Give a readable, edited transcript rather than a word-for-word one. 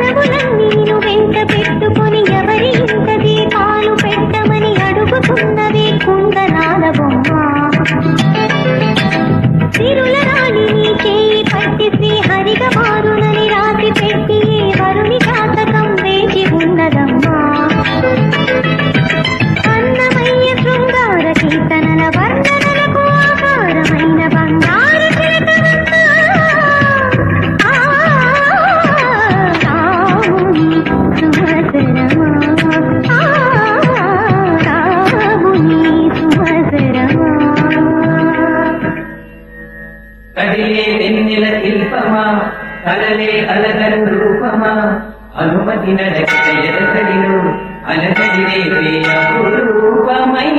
మనవులన్నీ నిన్ను వెంట పెట్టుకొని ఎవరి ఇంట దీపాలు పెట్టమని అడుగుతున్నది కుందనాల బొమ్మ. తిరుల రాణి నీ చేయి పట్టి శ్రీహరిగా మారునని రాసి పెట్టి వరుని జాతకం వేచి ఉన్నదమ్మా. అన్నమయ్య శృంగార కీర్తనల వర్ణనలకు ఆహారమైన బంగారు చిలకవమ్మ. రాముని సుమధురమా, రాముని సుమధురమా. కదిలే వెన్నెల శిల్పమా, కలలే అలగరు రూపమా, అనుమతి నడక ఎదసడిలో అలగడిరే ప్రియ రూపమై